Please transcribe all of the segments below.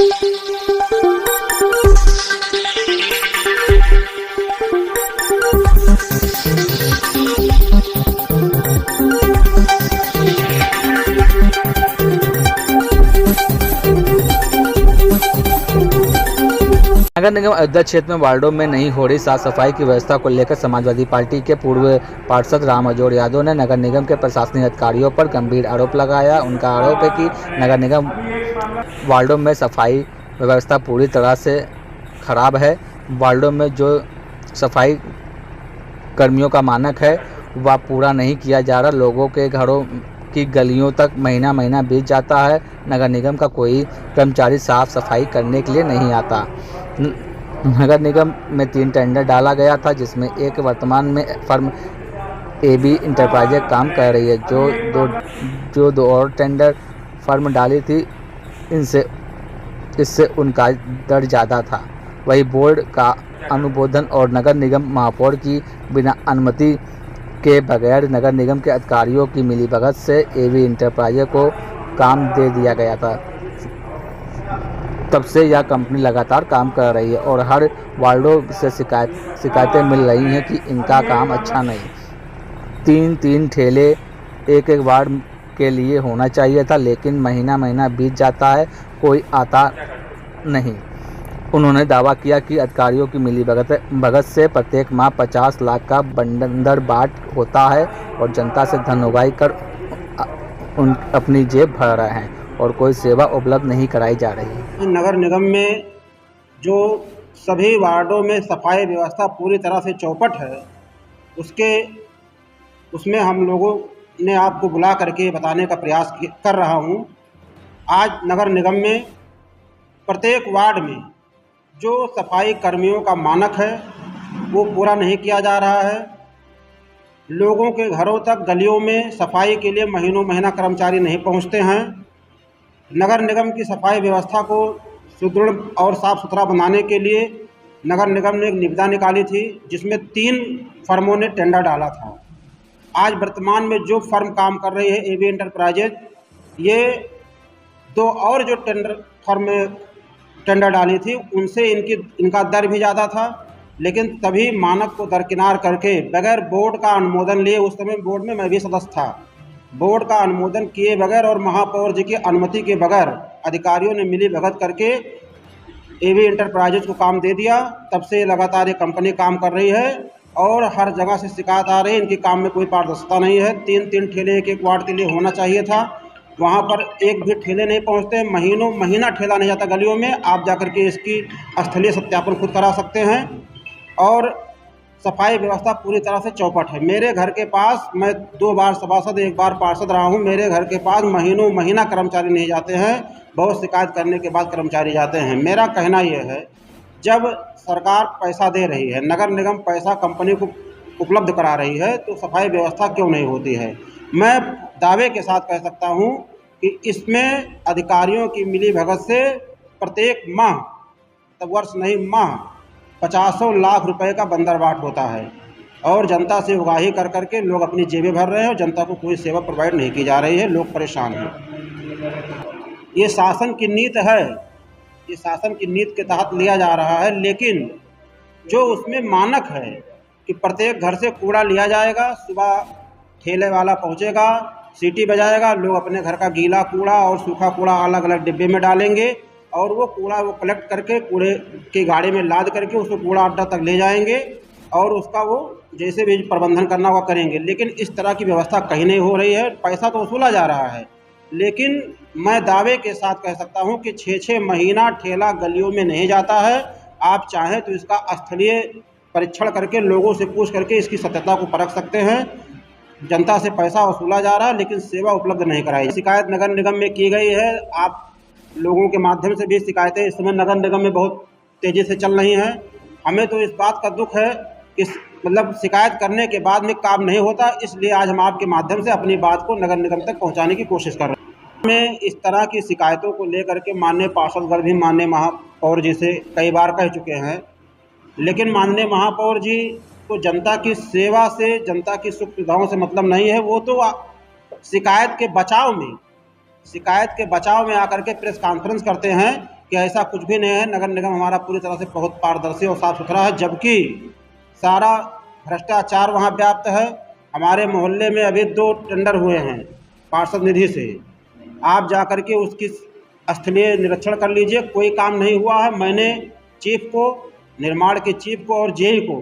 नगर निगम अयोध्या क्षेत्र में वार्डों में नहीं हो रही साफ सफाई की व्यवस्था को लेकर समाजवादी पार्टी के पूर्व पार्षद राम अजोड़ यादव ने नगर निगम के प्रशासनिक अधिकारियों पर गंभीर आरोप लगाया। उनका आरोप है कि नगर निगम वार्डों में सफाई व्यवस्था पूरी तरह से खराब है। वार्डों में जो सफाई कर्मियों का मानक है वह पूरा नहीं किया जा रहा। लोगों के घरों की गलियों तक महीना महीना बीत जाता है। नगर निगम का कोई कर्मचारी साफ सफाई करने के लिए नहीं आता। नगर निगम में 3 टेंडर डाला गया था, जिसमें एक वर्तमान में फर्म AB इंटरप्राइजेज काम कर रही है। जो दो और टेंडर फर्म डाली थी इससे उनका दर ज़्यादा था। वही बोर्ड का अनुमोदन और नगर निगम महापौर की बिना अनुमति के बगैर नगर निगम के अधिकारियों की मिलीभगत से AB इंटरप्राइजेज को काम दे दिया गया था। तब से यह कंपनी लगातार काम कर रही है और हर वार्डों से शिकायतें मिल रही हैं कि इनका काम अच्छा नहीं। 3 ठेले एक वार्ड के लिए होना चाहिए था, लेकिन महीना महीना बीत जाता है, कोई आता नहीं। उन्होंने दावा किया कि अधिकारियों की मिलीभगत से प्रत्येक माह 50 लाख का बंडर बाट होता है और जनता से धन उगाही कर अपनी जेब भर रहे हैं और कोई सेवा उपलब्ध नहीं कराई जा रही है। नगर निगम में जो सभी वार्डों में सफाई व्यवस्था पूरी तरह से चौपट है, उसमें हम लोगों ने आपको बुला करके बताने का प्रयास कर रहा हूं। आज नगर निगम में प्रत्येक वार्ड में जो सफाई कर्मियों का मानक है वो पूरा नहीं किया जा रहा है। लोगों के घरों तक गलियों में सफाई के लिए महीनों महीना कर्मचारी नहीं पहुंचते हैं। नगर निगम की सफाई व्यवस्था को सुदृढ़ और साफ सुथरा बनाने के लिए नगर निगम ने एक निविदा निकाली थी, जिसमें 3 फर्मों ने टेंडर डाला था। आज वर्तमान में जो फर्म काम कर रही है AB इंटरप्राइजेज, ये 2 और जो टेंडर डाली थी उनसे इनका दर भी ज़्यादा था, लेकिन तभी मानक को दरकिनार करके बगैर बोर्ड का अनुमोदन लिए, उस समय बोर्ड में मैं भी सदस्य था, बोर्ड का अनुमोदन किए बगैर और महापौर जी की अनुमति के बगैर अधिकारियों ने मिलीभगत करके AB इंटरप्राइजेज को काम दे दिया। तब से लगातार ये कंपनी काम कर रही है और हर जगह से शिकायत आ रही है, इनके काम में कोई पारदर्शिता नहीं है। 3 ठेले एक वार्ड के लिए होना चाहिए था, वहाँ पर एक भी ठेले नहीं पहुँचते। महीनों महीना ठेला नहीं जाता गलियों में। आप जाकर के इसकी स्थलीय सत्यापन खुद करा सकते हैं। और सफाई व्यवस्था पूरी तरह से चौपट है। मेरे घर के पास, मैं 2 बार सभासद 1 बार पार्षद रहा हूँ, मेरे घर के पास महीनों महीना कर्मचारी नहीं जाते हैं। बहुत शिकायत करने के बाद कर्मचारी जाते हैं। मेरा कहना यह है, जब सरकार पैसा दे रही है, नगर निगम पैसा कंपनी को उपलब्ध करा रही है, तो सफाई व्यवस्था क्यों नहीं होती है। मैं दावे के साथ कह सकता हूँ कि इसमें अधिकारियों की मिलीभगत से प्रत्येक माह, तब वर्ष नहीं माह, 50 लाख रुपए का बंदरबाट होता है और जनता से उगाही कर करके लोग अपनी जेबें भर रहे हैं और जनता को कोई सेवा प्रोवाइड नहीं की जा रही है। लोग परेशान हैं। ये शासन की नीति है, ये शासन की नीति के तहत लिया जा रहा है, लेकिन जो उसमें मानक है कि प्रत्येक घर से कूड़ा लिया जाएगा, सुबह ठेले वाला पहुंचेगा, सीटी बजाएगा, लोग अपने घर का गीला कूड़ा और सूखा कूड़ा अलग अलग डिब्बे में डालेंगे और वो कूड़ा कलेक्ट करके कूड़े की गाड़ी में लाद करके उसको कूड़ा अड्डा तक ले जाएंगे और उसका वो जैसे भी प्रबंधन करना होगा करेंगे। लेकिन इस तरह की व्यवस्था कहीं नहीं हो रही है। पैसा तो वसूला जा रहा है, लेकिन मैं दावे के साथ कह सकता हूं कि 6-6 महीना ठेला गलियों में नहीं जाता है। आप चाहें तो इसका स्थलीय परीक्षण करके लोगों से पूछ करके इसकी सत्यता को परख सकते हैं। जनता से पैसा वसूला जा रहा है, लेकिन सेवा उपलब्ध नहीं कराई। शिकायत नगर निगम में की गई है। आप लोगों के माध्यम से भी शिकायतें इस समय नगर निगम में बहुत तेज़ी से चल रही हैं। हमें तो इस बात का दुख है कि मतलब शिकायत करने के बाद में काम नहीं होता, इसलिए आज हम आपके माध्यम से अपनी बात को नगर निगम तक पहुंचाने की कोशिश कर रहे हैं। हमें इस तरह की शिकायतों को लेकर के माननीय पार्षदगण भी माननीय महापौर जी से कई बार कह चुके हैं, लेकिन माननीय महापौर जी को जनता की सेवा से, जनता की सुख सुविधाओं से मतलब नहीं है। वो तो शिकायत के बचाव में आकर के प्रेस कॉन्फ्रेंस करते हैं कि ऐसा कुछ भी नहीं है। नगर निगम हमारा पूरी तरह से बहुत पारदर्शी और साफ़ सुथरा है, जबकि सारा भ्रष्टाचार वहाँ व्याप्त है। हमारे मोहल्ले में अभी 2 टेंडर हुए हैं पार्षद निधि से, आप जा कर के उसकी स्थलीय निरीक्षण कर लीजिए, कोई काम नहीं हुआ है। मैंने चीफ को, निर्माण के चीफ को और जेई को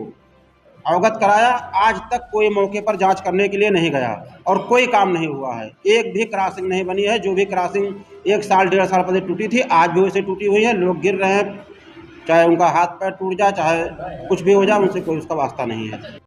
अवगत कराया, आज तक कोई मौके पर जांच करने के लिए नहीं गया और कोई काम नहीं हुआ है। एक भी क्रॉसिंग नहीं बनी है। जो भी क्रॉसिंग 1 साल 1.5 साल पहले टूटी थी, आज भी वैसे टूटी हुई है। लोग गिर रहे हैं, चाहे उनका हाथ पैर टूट जाए, चाहे कुछ भी हो जाए, उनसे कोई उसका वास्ता नहीं है।